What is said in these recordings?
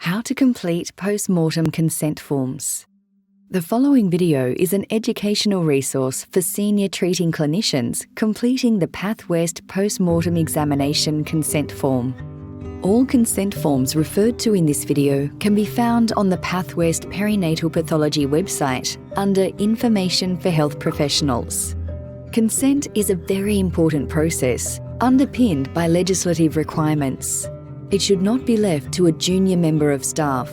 How to complete post-mortem consent forms. The following video is an educational resource for senior treating clinicians completing the PathWest post-mortem examination consent form. All consent forms referred to in this video can be found on the PathWest Perinatal Pathology website under Information for Health Professionals. Consent is a very important process, underpinned by legislative requirements. It should not be left to a junior member of staff.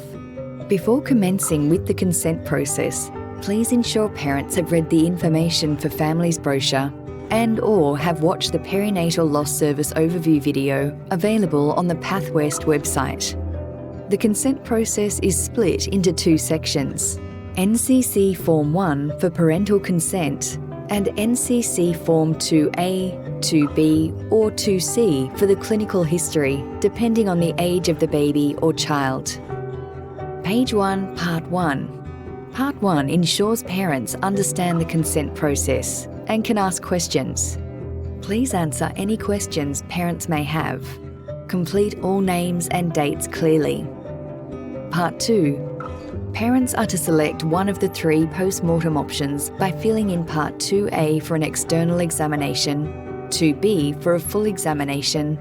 Before commencing with the consent process, please ensure parents have read the Information for Families brochure and/or have watched the Perinatal Loss Service overview video available on the PathWest website. The consent process is split into two sections: NCC Form 1 for parental consent and NCC Form 2A, 2B or 2C for the clinical history, depending on the age of the baby or child. Page 1, Part 1. Part 1 ensures parents understand the consent process and can ask questions. Please answer any questions parents may have. Complete all names and dates clearly. Part 2. Parents are to select one of the three post-mortem options by filling in Part 2A for an external examination, 2B for a full examination,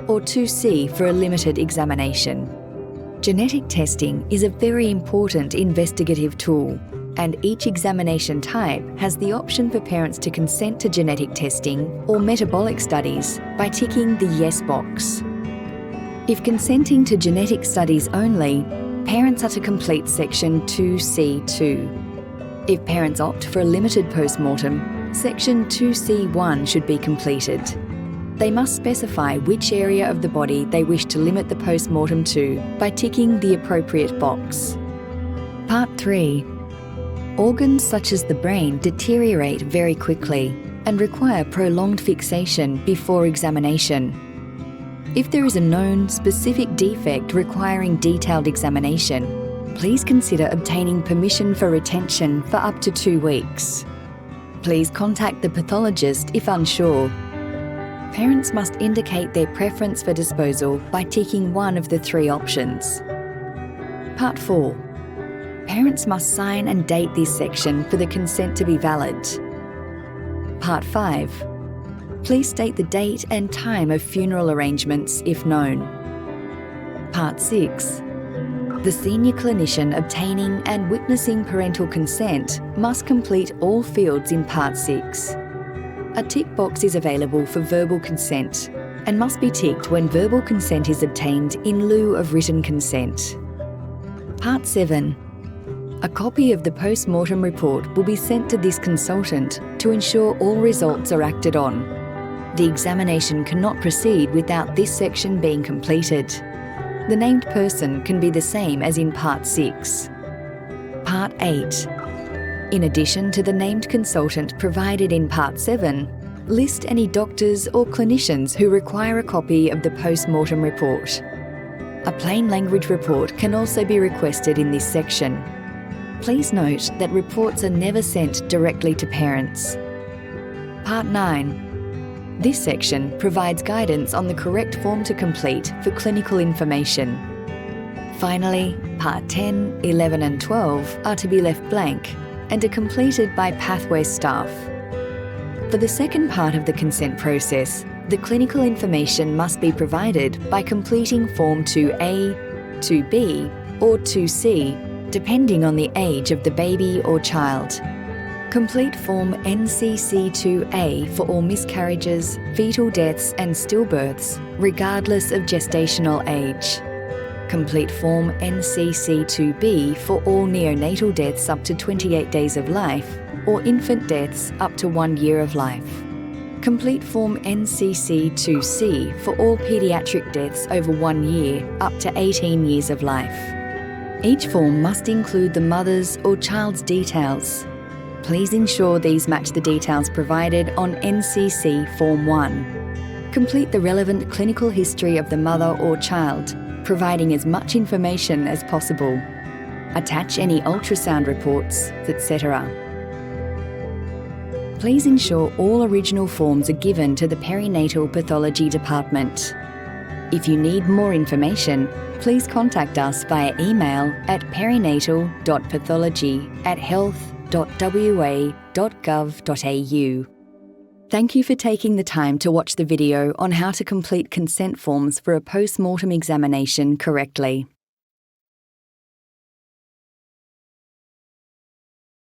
or 2C for a limited examination. Genetic testing is a very important investigative tool, and each examination type has the option for parents to consent to genetic testing or metabolic studies by ticking the Yes box. If consenting to genetic studies only, parents are to complete Section 2C2. If parents opt for a limited post-mortem, Section 2C1 should be completed. They must specify which area of the body they wish to limit the post-mortem to by ticking the appropriate box. Part 3. Organs such as the brain deteriorate very quickly and require prolonged fixation before examination. If there is a known specific defect requiring detailed examination, please consider obtaining permission for retention for up to 2 weeks. Please contact the pathologist if unsure. Parents must indicate their preference for disposal by ticking one of the three options. Part 4. Parents must sign and date this section for the consent to be valid. Part 5. Please state the date and time of funeral arrangements if known. Part 6. The senior clinician obtaining and witnessing parental consent must complete all fields in Part 6. A tick box is available for verbal consent and must be ticked when verbal consent is obtained in lieu of written consent. Part 7. A copy of the post-mortem report will be sent to this consultant to ensure all results are acted on. The examination cannot proceed without this section being completed. The named person can be the same as in Part 6. Part 8. In addition to the named consultant provided in Part 7, list any doctors or clinicians who require a copy of the post-mortem report. A plain language report can also be requested in this section. Please note that reports are never sent directly to parents. Part 9. This section provides guidance on the correct form to complete for clinical information. Finally, Part 10, 11 and 12 are to be left blank and are completed by PathWest staff. For the second part of the consent process, the clinical information must be provided by completing Form 2A, 2B or 2C, depending on the age of the baby or child. Complete Form NCC2A for all miscarriages, fetal deaths and stillbirths, regardless of gestational age. Complete Form NCC2B for all neonatal deaths up to 28 days of life or infant deaths up to 1 year of life. Complete Form NCC2C for all paediatric deaths over 1 year up to 18 years of life. Each form must include the mother's or child's details. Please ensure these match the details provided on NCC Form 1. Complete the relevant clinical history of the mother or child, providing as much information as possible. Attach any ultrasound reports, etc. Please ensure all original forms are given to the Perinatal Pathology Department. If you need more information, please contact us via email at perinatal.pathology@health.wa.gov.au. Thank you for taking the time to watch the video on how to complete consent forms for a post-mortem examination correctly.